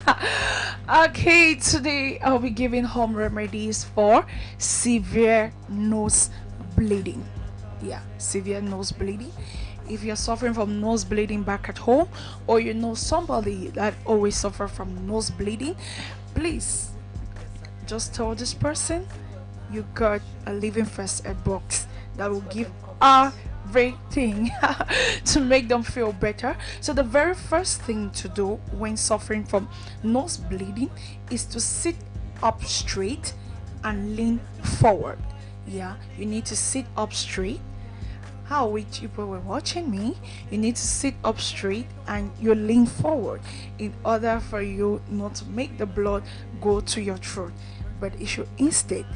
Okay, today I'll be giving home remedies for severe nose bleeding. Yeah, severe nose bleeding. If you're suffering from nose bleeding back at home, or you know somebody that always suffer from nose bleeding, please just tell this person you got a living first aid box that will give everything to make them feel better. So the very first thing to do when suffering from nose bleeding is to sit up straight and lean forward. Yeah, you need to sit up straight. How which people were watching me, you need to sit up straight and you lean forward in order for you not to make the blood go to your throat, but it should instead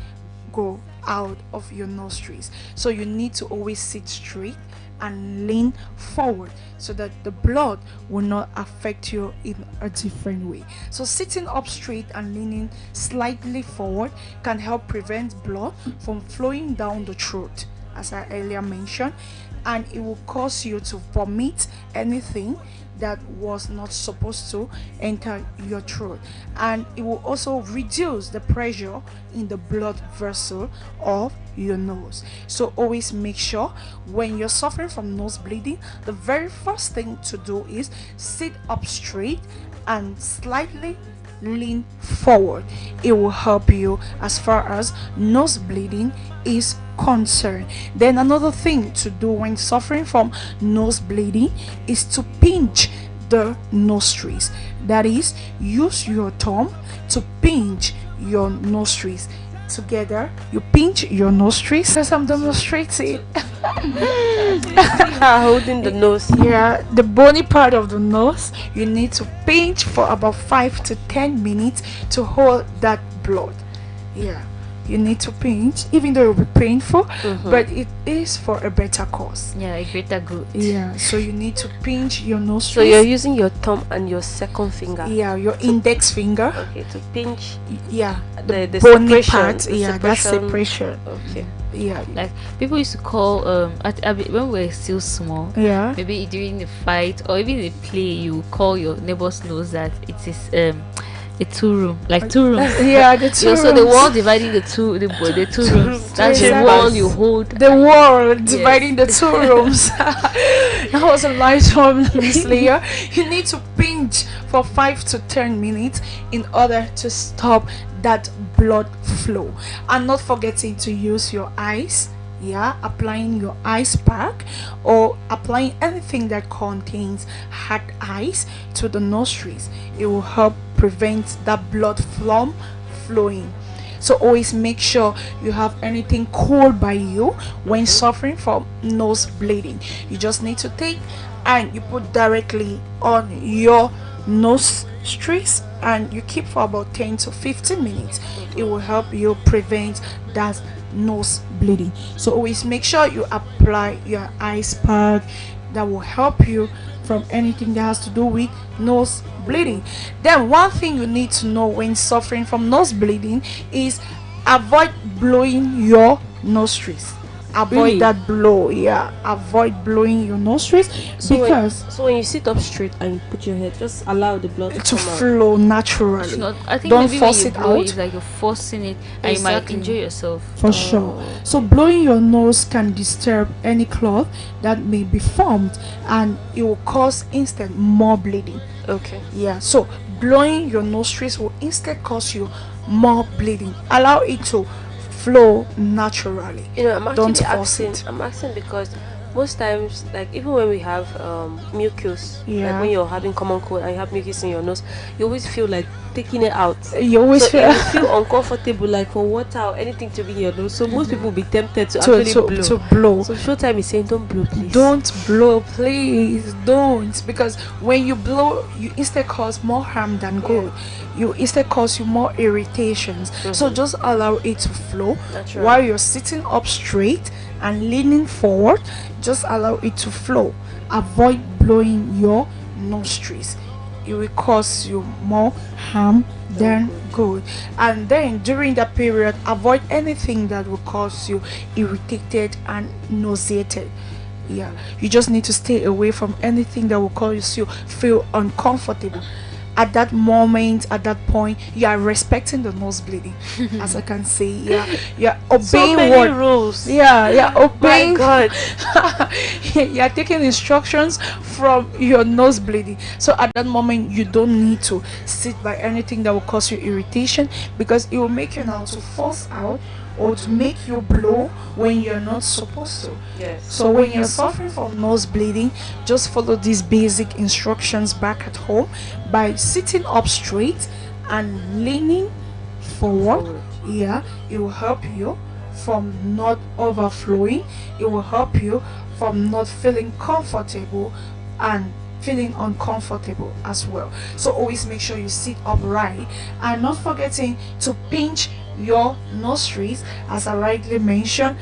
go out of your nostrils. So you need to always sit straight and lean forward so that the blood will not affect you in a different way. So sitting up straight and leaning slightly forward can help prevent blood from flowing down the throat, as I earlier mentioned, and it will cause you to vomit anything that was not supposed to enter your throat, and it will also reduce the pressure in the blood vessel of your nose. So always make sure when you're suffering from nose bleeding, the very first thing to do is sit up straight and slightly lean forward. It will help you as far as nose bleeding is concerned. Then another thing to do when suffering from nose bleeding is to pinch the nostrils. That is, use your thumb to pinch your nostrils together. You pinch your nostrils as I'm demonstrating. Holding the nose. Yeah, the bony part of the nose, you need to pinch for about 5 to 10 minutes to hold that blood. Yeah, you need to pinch, even though it will be painful, but it is for a better cause. Yeah, a greater good. Yeah, so you need to pinch your So nostrils. you're using your thumb and your second finger. Yeah, your index finger. Okay, to pinch Yeah, the bony separation. part. the Yeah, that separation. Okay. Yeah, Like people used to call when we were still small. yeah. Maybe during the fight or even the play, you call your neighbor's nose that it is a two-room, like two rooms. Yeah, the two Yeah, so the rooms. wall dividing the two rooms. That's the Exactly. wall you hold. The wall dividing the two rooms. That was a nice one, Miss Leah. You need to pinch for 5 to 10 minutes in order to stop that blood flow, and not forgetting to use your eyes. Yeah, applying your ice pack or applying anything that contains hard ice to the nostrils. It will help prevent that blood from flowing. So always make sure you have anything cool by you when suffering from nose bleeding. You just need to take and you put directly on your nostrils and you keep for about 10 to 15 minutes. It will help you prevent that nose bleeding. So always make sure you apply your ice pack that will help you from anything that has to do with nose bleeding. Then one thing you need to know when suffering from nose bleeding is avoid blowing your nostrils. Avoid Really? that blow. Yeah, avoid blowing your nostrils because So when you sit up straight and you put your head, just allow the blood to to come out. flow It's naturally. not. I think Don't maybe force when it you blow, out. it's like you're forcing it, and you might Exactly. injure yourself. For sure. So blowing your nose can disturb any clot that may be formed and it will cause instant more bleeding. Okay. Yeah, so blowing your nostrils will instead cause you more bleeding. Allow it to flow naturally. You know, I'm Don't actually force asking. it. I'm asking because most times, like even when we have mucus, Yeah. like when you're having common cold and you have mucus in your nose, you always feel like taking it out. You always So feel you feel uncomfortable, like for water or anything to be in your nose. So most people will be tempted to actually blow. to blow. So Showtime is saying, don't blow, please. Don't blow, please don't, because when you blow you instead cause more harm than good. You instead cause you more irritations. So just allow it to flow. Naturally. While you're sitting up straight and leaning forward, just allow it to flow. Avoid blowing your nostrils. It will cause you more harm than good. And then during that period, avoid anything that will cause you irritated and nauseated. Yeah, you just need to stay away from anything that will cause you feel uncomfortable. at that moment, at that point, you are respecting the nose bleeding, as I can say. You're So obeying many what. rules. Yeah, you're My obeying. God. You're taking instructions from your nose bleeding. So at that moment, you don't need to sit by anything that will cause you irritation, because it will make you now to force out or to make you blow when you're not supposed to. Yes. So when you're suffering from nose bleeding, just follow these basic instructions back at home by sitting up straight and leaning forward. Yeah, it will help you from not overflowing. It will help you from not feeling comfortable and feeling uncomfortable as well. So always make sure you sit upright and not forgetting to pinch your nostrils, as I rightly mentioned.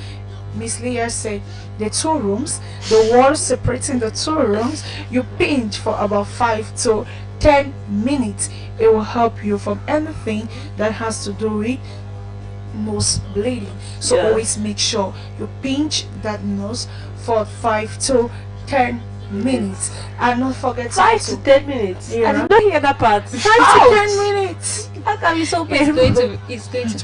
Miss Leah said the two rooms, the wall separating the two rooms, you pinch for about 5 to 10 minutes. It will help you from anything that has to do with nose bleeding. So always make sure you pinch that nose for 5 to 10 minutes, and not forget 5 to 10 minutes. Yeah. I did not hear that part. 5 to 10 minutes. How can be so It's painful? going to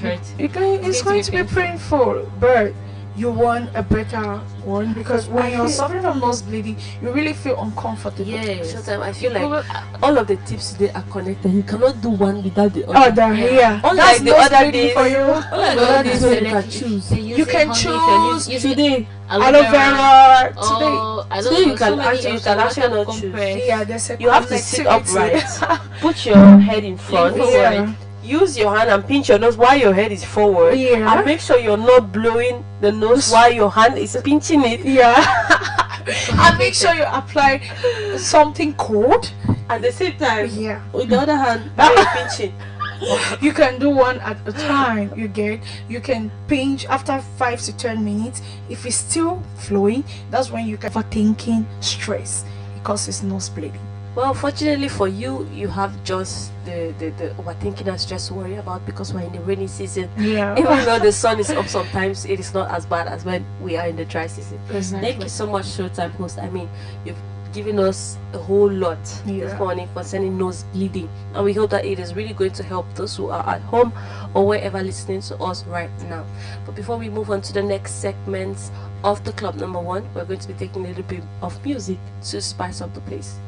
hurt. It's going to be painful, but you want a better one, because when you're suffering from nose bleeding, you really feel uncomfortable. Yes. Sometimes I feel like all of the tips today are connected. You cannot do one without the other. Oh, the yeah. Unlike That's the nose other bleeding days. for you. Unlike the other days where you can choose. You can choose Today, aloe vera today. Oh, I don't Today know, you can so many actually, you can actually not choose. compress. Yeah, there's a You have to sit connectivity. upright. Put your head in front. Yeah. Use your hand and pinch your nose while your head is forward. Yeah. And make sure you're not blowing the nose while your hand is pinching it. Yeah. And make sure you apply something cold. At the same time, Yeah. with the other hand, while you're pinching. You can do one at a time. You can pinch after 5 to 10 minutes. If it's still flowing, that's when you can overthinking stress, because it's nose bleeding. Well, fortunately for you, you have just the overthinking and stress to worry about, because we're in the rainy season. Yeah. Even though the sun is up sometimes, it is not as bad as when we are in the dry season. Exactly. Thank you so much, Showtime host. I mean, you've given us a whole lot this morning concerning nose bleeding, and we hope that it is really going to help those who are at home or wherever listening to us right now. But before we move on to the next segments of the club number 1, we're going to be taking a little bit of music to spice up the place.